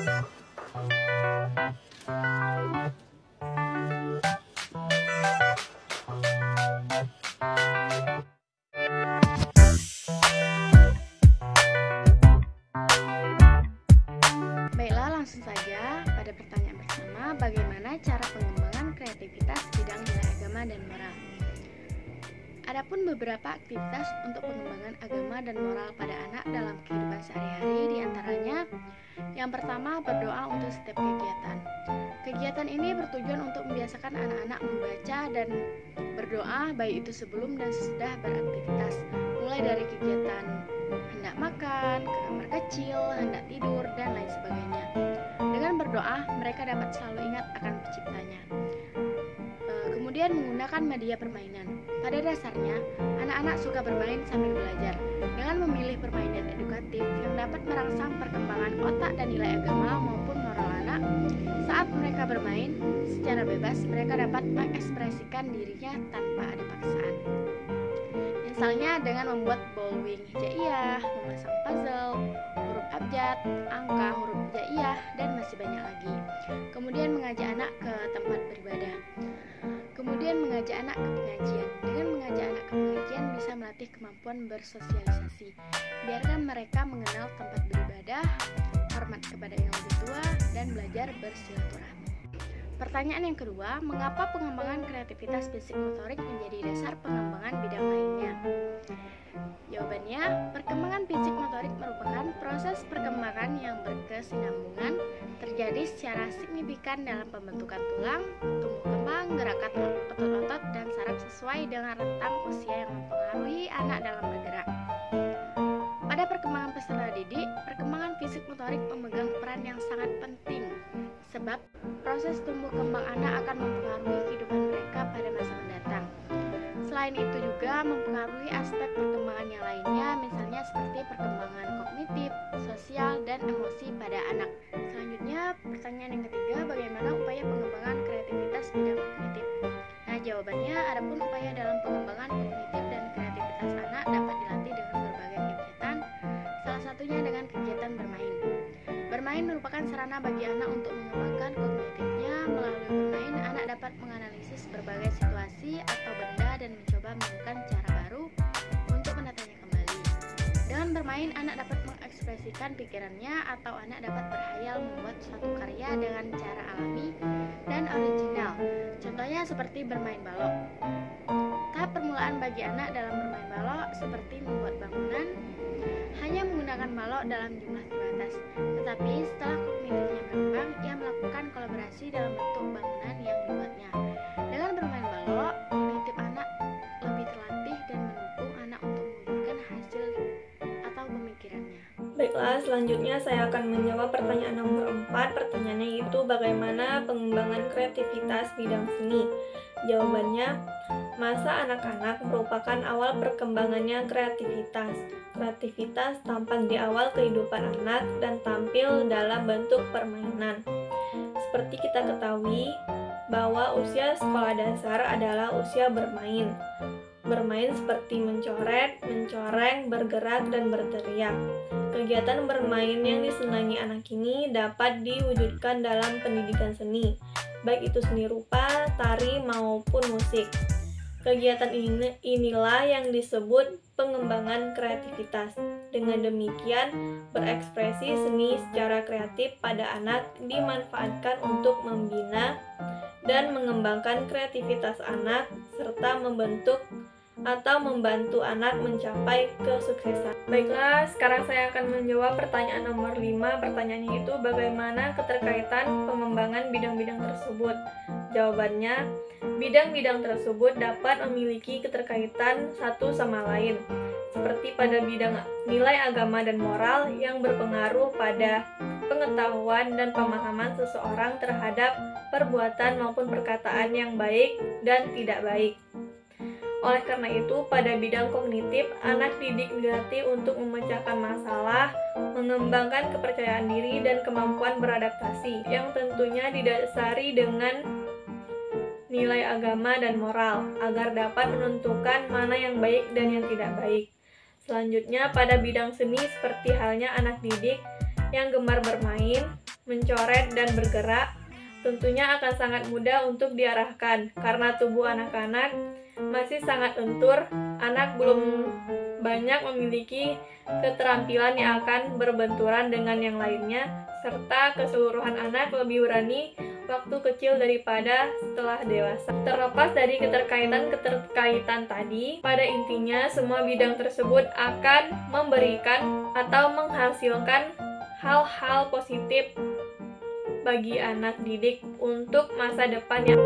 Baiklah, langsung saja pada pertanyaan pertama, bagaimana cara pengembangan kreativitas bidang nilai agama dan moral? Adapun beberapa aktivitas untuk pengembangan agama dan moral pada anak dalam kehidupan sehari-hari, diantaranya yang pertama, berdoa untuk setiap kegiatan. Kegiatan ini bertujuan untuk membiasakan anak-anak membaca dan berdoa, baik itu sebelum dan sesudah beraktivitas, mulai dari kegiatan hendak makan, ke kamar kecil, hendak tidur, dan lain sebagainya. Dengan berdoa, mereka dapat selalu ingat akan penciptanya. Kemudian menggunakan media permainan. Pada dasarnya, anak-anak suka bermain sambil belajar. Dengan memilih permainan edukatif yang dapat merangsang perkembangan otak dan nilai agama maupun moral anak, saat mereka bermain secara bebas, mereka dapat mengekspresikan dirinya tanpa ada paksaan. Misalnya dengan membuat ballwing hijaiyah, memasang puzzle, huruf abjad, angka, huruf hijaiyah, dan masih banyak lagi. Kemudian mengajak anak ke tempat beribadah. Kemudian mengajak anak ke pengajian. Dengan mengajak anak ke pengajian bisa melatih kemampuan bersosialisasi. Biarkan mereka mengenal tempat beribadah, hormat kepada yang lebih tua, dan belajar bersilaturahmi. Pertanyaan yang kedua, mengapa pengembangan kreativitas fisik motorik menjadi dasar pengembangan bidang lainnya? Jawabannya, perkembangan fisik motorik merupakan proses perkembangan yang berkesinambungan terjadi secara signifikan dalam pembentukan tulang, tumbuh kembang, gerakan otot-otot, dan saraf sesuai dengan rentang usia yang mempengaruhi anak dalam bergerak. Pada perkembangan peserta didik, perkembangan fisik motorik memegang peran yang sangat penting, sebab proses tumbuh kembang anak akan mempengaruhi kehidupan mereka pada masa mendatang. Selain itu juga mempengaruhi aspek perkembangan yang lainnya, misalnya seperti perkembangan kognitif, sosial, dan emosi pada anak. Selanjutnya, pertanyaan yang ketiga, bagaimana upaya pengembangan kreativitas bidang kognitif? Nah, jawabannya, adapun upaya dalam pengembangan kognitif dan kreativitas anak dapat dilatih dengan berbagai kegiatan, salah satunya dengan kegiatan bermain. Bermain merupakan sarana bagi anak untuk mengembangkan kognitifnya. Melalui bermain, anak dapat menganalisis berbagai situasi atau benda dan mencoba menemukan cara baru untuk menatanya kembali. Dengan bermain, anak dapat mengekspresikan pikirannya atau anak dapat berhayal membuat suatu karya dengan cara alami dan original. Contohnya seperti bermain balok. Tahap permulaan bagi anak dalam bermain balok seperti membuat bangunan, hanya menggunakan balok dalam jumlah terbatas. Tetapi setelah kognitifnya berkembang, ia melakukan kolaborasi dalam bentuk bangunan yang dibuatnya. Dengan bermain balok, kognitif anak lebih terlatih dan mendukung anak untuk mewujudkan hasil atau pemikirannya. Baiklah, selanjutnya saya akan menjawab pertanyaan nomor 4. Pertanyaannya yaitu bagaimana pengembangan kreativitas bidang seni? Jawabannya, masa anak-anak merupakan awal perkembangannya kreativitas. Kreativitas tampak di awal kehidupan anak dan tampil dalam bentuk permainan. Seperti kita ketahui bahwa usia sekolah dasar adalah usia bermain. Bermain seperti mencoret, mencoreng, bergerak, dan berteriak. Kegiatan bermain yang disenangi anak ini dapat diwujudkan dalam pendidikan seni, baik itu seni rupa, tari, maupun musik. Kegiatan inilah yang disebut pengembangan kreativitas. Dengan demikian, berekspresi seni secara kreatif pada anak dimanfaatkan untuk membina dan mengembangkan kreativitas anak, serta membentuk atau membantu anak mencapai kesuksesan. Baiklah, sekarang saya akan menjawab pertanyaan nomor 5. Pertanyaannya itu bagaimana keterkaitan pengembangan bidang-bidang tersebut? Jawabannya, bidang-bidang tersebut dapat memiliki keterkaitan satu sama lain, seperti pada bidang nilai agama dan moral yang berpengaruh pada pengetahuan dan pemahaman seseorang terhadap perbuatan maupun perkataan yang baik dan tidak baik. Oleh karena itu, pada bidang kognitif, anak didik dilatih untuk memecahkan masalah, mengembangkan kepercayaan diri dan kemampuan beradaptasi, yang tentunya didasari dengan nilai agama dan moral, agar dapat menentukan mana yang baik dan yang tidak baik. Selanjutnya, pada bidang seni seperti halnya anak didik yang gemar bermain, mencoret, dan bergerak, tentunya akan sangat mudah untuk diarahkan karena tubuh anak-anak masih sangat lentur, anak belum banyak memiliki keterampilan yang akan berbenturan dengan yang lainnya, serta keseluruhan anak lebih berani waktu kecil daripada setelah dewasa. Terlepas dari keterkaitan tadi, pada intinya semua bidang tersebut akan memberikan atau menghasilkan hal-hal positif bagi anak didik untuk masa depan yang